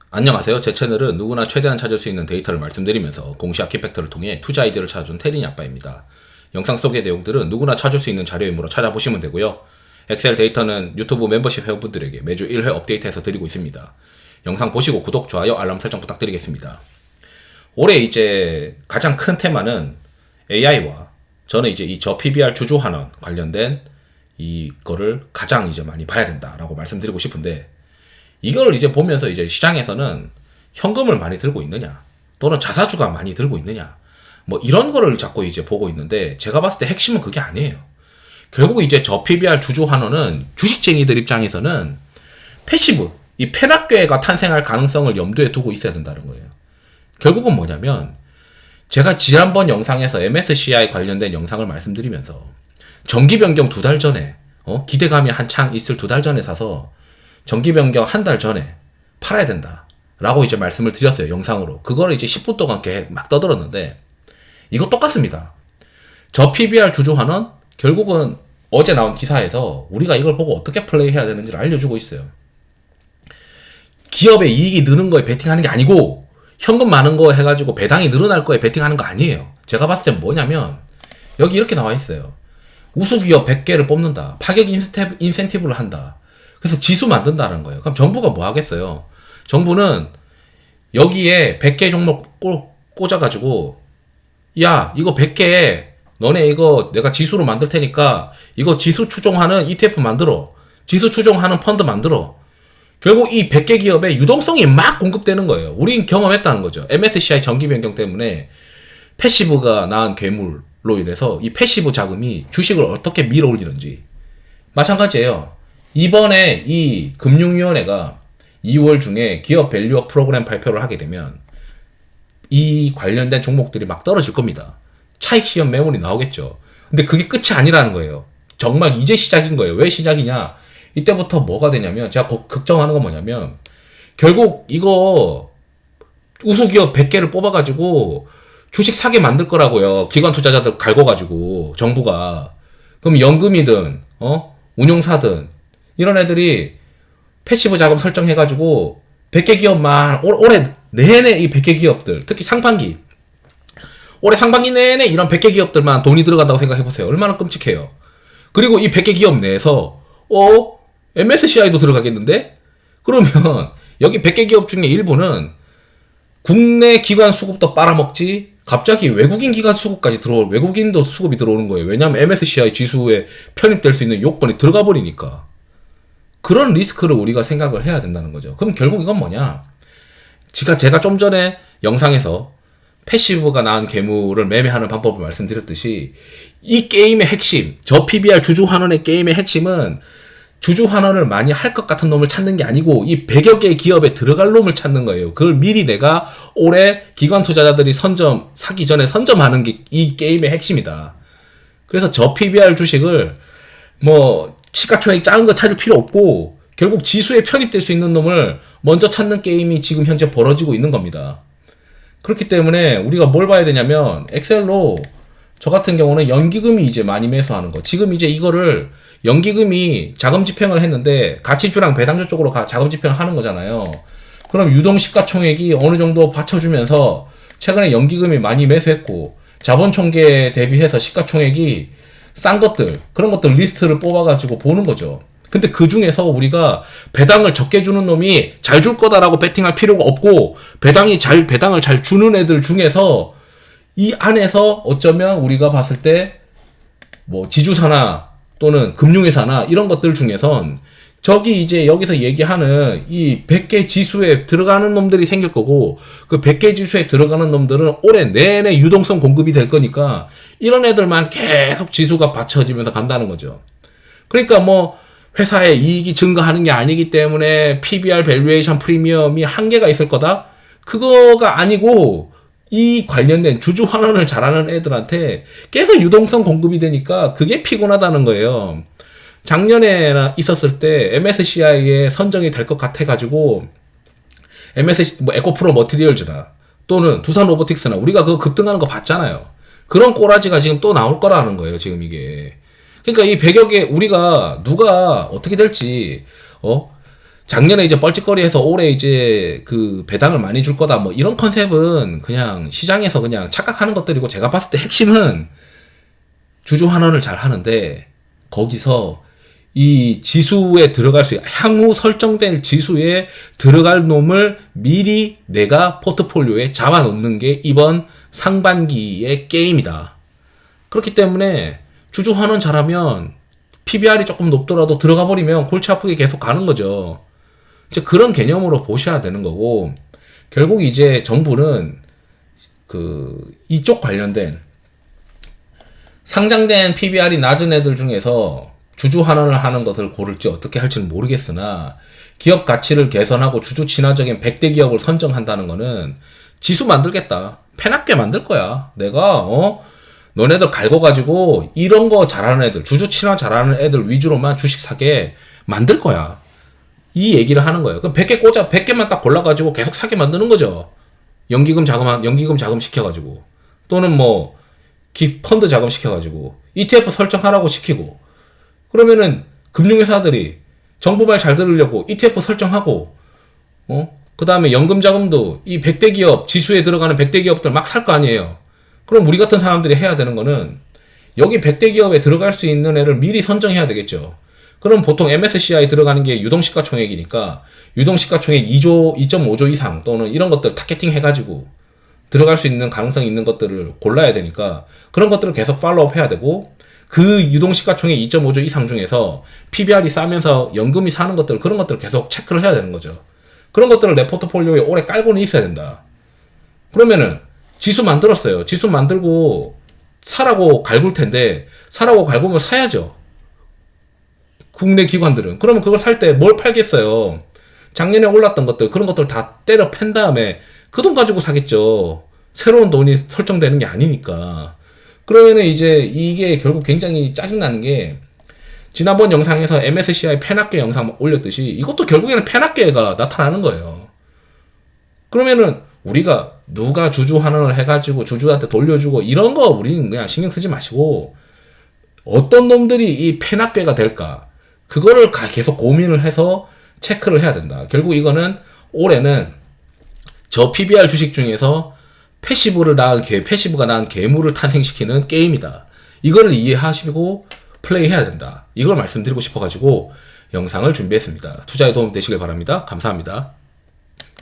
안녕하세요. 제 채널은 누구나 최대한 찾을 수 있는 데이터를 말씀드리면서 공시 아키팩터를 통해 투자 아이디어를 찾아준 테린이 아빠입니다. 영상 속의 내용들은 누구나 찾을 수 있는 자료이므로 찾아보시면 되고요. 엑셀 데이터는 유튜브 멤버십 회원분들에게 매주 1회 업데이트해서 드리고 있습니다. 영상 보시고 구독, 좋아요, 알람 설정 부탁드리겠습니다. 올해 이제 가장 큰 테마는 AI와 저는 이제 이 저 PBR 주주환원 관련된 이거를 가장 이제 많이 봐야 된다라고 말씀드리고 싶은데, 이걸 이제 보면서 이제 시장에서는 현금을 많이 들고 있느냐, 또는 자사주가 많이 들고 있느냐, 뭐 이런 거를 자꾸 이제 보고 있는데, 제가 봤을 때 핵심은 그게 아니에요. 결국 이제 저 PBR 주주 환원은 주식쟁이들 입장에서는 패시브, 이 페락괴가 탄생할 가능성을 염두에 두고 있어야 된다는 거예요. 결국은 뭐냐면, 제가 지난번 영상에서 MSCI 관련된 영상을 말씀드리면서 정기 변경 2달 전에, 기대감이 한창 있을 2달 전에 사서 정기 변경 1달 전에 팔아야 된다 라고 이제 말씀을 드렸어요, 영상으로. 그거를 이제 10분 동안 막 떠들었는데, 이거 똑같습니다. 저 PBR 주주환원 결국은 어제 나온 기사에서 우리가 이걸 보고 어떻게 플레이해야 되는지를 알려주고 있어요. 기업의 이익이 느는 거에 베팅하는 게 아니고, 현금 많은 거 해가지고 배당이 늘어날 거에 베팅하는 거 아니에요. 제가 봤을 땐 뭐냐면, 여기 이렇게 나와 있어요. 우수기업 100개를 뽑는다, 파격 인센티브를 한다, 그래서 지수 만든다는 거예요. 그럼 정부가 뭐 하겠어요? 정부는 여기에 100개 종목 꽂아가지고, 야, 이거 100개, 너네 이거 내가 지수로 만들 테니까, 이거 지수 추종하는 ETF 만들어. 지수 추종하는 펀드 만들어. 결국 이 100개 기업의 유동성이 막 공급되는 거예요. 우린 경험했다는 거죠. MSCI 정기 변경 때문에 패시브가 낳은 괴물로 인해서 이 패시브 자금이 주식을 어떻게 밀어 올리는지. 마찬가지예요. 이번에 이 금융위원회가 2월 중에 기업 밸류업 프로그램 발표를 하게 되면 이 관련된 종목들이 막 떨어질 겁니다. 차익 시험 매물이 나오겠죠. 근데 그게 끝이 아니라는 거예요. 정말 이제 시작인 거예요. 왜 시작이냐? 이때부터 뭐가 되냐면, 제가 걱정하는 건 뭐냐면, 결국 이거 우수기업 100개를 뽑아가지고 주식 사게 만들 거라고요. 기관 투자자들 갈고가지고 정부가. 그럼 연금이든 운용사든 이런 애들이 패시브 자금 설정해가지고 100개 기업만 올해 내내 이 100개 기업들, 특히 상반기, 올해 상반기 내내 이런 100개 기업들만 돈이 들어간다고 생각해보세요. 얼마나 끔찍해요. 그리고 이 100개 기업 내에서 MSCI도 들어가겠는데? 그러면 여기 100개 기업 중에 일부는 국내 기관 수급도 빨아먹지, 갑자기 외국인 기관 수급까지 외국인도 수급이 들어오는 거예요. 왜냐하면 MSCI 지수에 편입될 수 있는 요건이 들어가 버리니까. 그런 리스크를 우리가 생각을 해야 된다는 거죠. 그럼 결국 이건 뭐냐? 제가 좀 전에 영상에서 패시브가 낳은 괴물을 매매하는 방법을 말씀드렸듯이, 이 게임의 핵심, 저 PBR 주주환원의 게임의 핵심은 주주환원을 많이 할 것 같은 놈을 찾는 게 아니고, 이 100여 개의 기업에 들어갈 놈을 찾는 거예요. 그걸 미리 내가 올해 기관 투자자들이 사기 전에 선점하는 게 이 게임의 핵심이다. 그래서 저 PBR 주식을 시가총액 작은 거 찾을 필요 없고, 결국 지수에 편입될 수 있는 놈을 먼저 찾는 게임이 지금 현재 벌어지고 있는 겁니다. 그렇기 때문에 우리가 뭘 봐야 되냐면, 엑셀로 저 같은 경우는 연기금이 이제 많이 매수하는 거. 지금 이제 이거를 연기금이 자금 집행을 했는데 가치주랑 배당주 쪽으로 자금 집행을 하는 거잖아요. 그럼 유동 시가총액이 어느 정도 받쳐주면서 최근에 연기금이 많이 매수했고, 자본 총계 대비해서 시가총액이 싼 것들, 그런 것들 리스트를 뽑아가지고 보는 거죠. 근데 그 중에서 우리가 배당을 적게 주는 놈이 잘 줄 거다라고 베팅할 필요가 없고, 배당을 잘 주는 애들 중에서 이 안에서 어쩌면 우리가 봤을 때 지주사나 또는 금융회사나 이런 것들 중에선 저기 이제 여기서 얘기하는 이 100개 지수에 들어가는 놈들이 생길 거고, 그 100개 지수에 들어가는 놈들은 올해 내내 유동성 공급이 될 거니까 이런 애들만 계속 지수가 받쳐지면서 간다는 거죠. 그러니까 회사의 이익이 증가하는 게 아니기 때문에 PBR 밸류에이션 프리미엄이 한계가 있을 거다? 그거가 아니고, 이 관련된 주주 환원을 잘하는 애들한테 계속 유동성 공급이 되니까 그게 피곤하다는 거예요. 작년에 있었을 때 MSCI에 선정이 될 것 같아가지고, 에코프로 머티리얼즈나 또는 두산 로보틱스나 우리가 그거 급등하는 거 봤잖아요. 그런 꼬라지가 지금 또 나올 거라는 거예요, 지금 이게. 그러니까 이 100여 개, 우리가 누가 어떻게 될지, 작년에 이제 뻘짓거리해서 올해 이제 그 배당을 많이 줄 거다 뭐 이런 컨셉은 그냥 시장에서 그냥 착각하는 것들이고, 제가 봤을 때 핵심은 주주 환원을 잘 하는데 거기서 이 지수에 들어갈 수, 향후 설정될 지수에 들어갈 놈을 미리 내가 포트폴리오에 잡아놓는 게 이번 상반기의 게임이다. 그렇기 때문에 주주 환원 잘하면 PBR이 조금 높더라도 들어가 버리면 골치 아프게 계속 가는 거죠. 이제 그런 개념으로 보셔야 되는 거고, 결국 이제 정부는 그 이쪽 관련된 상장된 PBR이 낮은 애들 중에서 주주 환원을 하는 것을 고를지 어떻게 할지는 모르겠으나, 기업 가치를 개선하고 주주 친화적인 100대 기업을 선정한다는 거는 지수 만들겠다, 패납게 만들 거야. 내가 너네들 갈고가지고 이런 거 잘하는 애들, 주주 친화 잘하는 애들 위주로만 주식 사게 만들 거야. 이 얘기를 하는 거예요. 그럼 100개 100개만 딱 골라가지고 계속 사게 만드는 거죠. 연기금 자금 시켜가지고. 또는 뭐, 펀드 자금 시켜가지고. ETF 설정하라고 시키고. 그러면은, 금융회사들이 정부 말 잘 들으려고 ETF 설정하고, 그 다음에 연금 자금도 이 100대 기업, 지수에 들어가는 100대 기업들 막 살 거 아니에요. 그럼 우리 같은 사람들이 해야 되는 거는, 여기 100대 기업에 들어갈 수 있는 애를 미리 선정해야 되겠죠. 그럼 보통 MSCI 들어가는 게 유동시가총액이니까 유동시가총액 2.5조 이상 또는 이런 것들 타겟팅 해가지고 들어갈 수 있는 가능성이 있는 것들을 골라야 되니까, 그런 것들을 계속 팔로우업 해야 되고, 그 유동시가총액 2.5조 이상 중에서 PBR이 싸면서 연금이 사는 것들, 그런 것들을 계속 체크를 해야 되는 거죠. 그런 것들을 내 포트폴리오에 오래 깔고는 있어야 된다. 그러면은 지수 만들었어요. 지수 만들고 사라고 갈굴 텐데, 사라고 갈구면 사야죠. 국내 기관들은. 그러면 그걸 살 때 뭘 팔겠어요? 작년에 올랐던 것들, 그런 것들 다 때려 팬 다음에 그 돈 가지고 사겠죠. 새로운 돈이 설정되는 게 아니니까. 그러면은 이제 이게 결국 굉장히 짜증나는 게, 지난번 영상에서 MSCI 패납계 영상 올렸듯이 이것도 결국에는 패납계가 나타나는 거예요. 그러면은 우리가 누가 주주 환원을 해가지고 주주한테 돌려주고 이런 거 우리는 그냥 신경 쓰지 마시고, 어떤 놈들이 이 패납계가 될까? 그거를 계속 고민을 해서 체크를 해야 된다. 결국 이거는 올해는 저 PBR 주식 중에서 패시브가 낳은 괴물을 탄생시키는 게임이다. 이거를 이해하시고 플레이해야 된다. 이걸 말씀드리고 싶어가지고 영상을 준비했습니다. 투자에 도움 되시길 바랍니다. 감사합니다.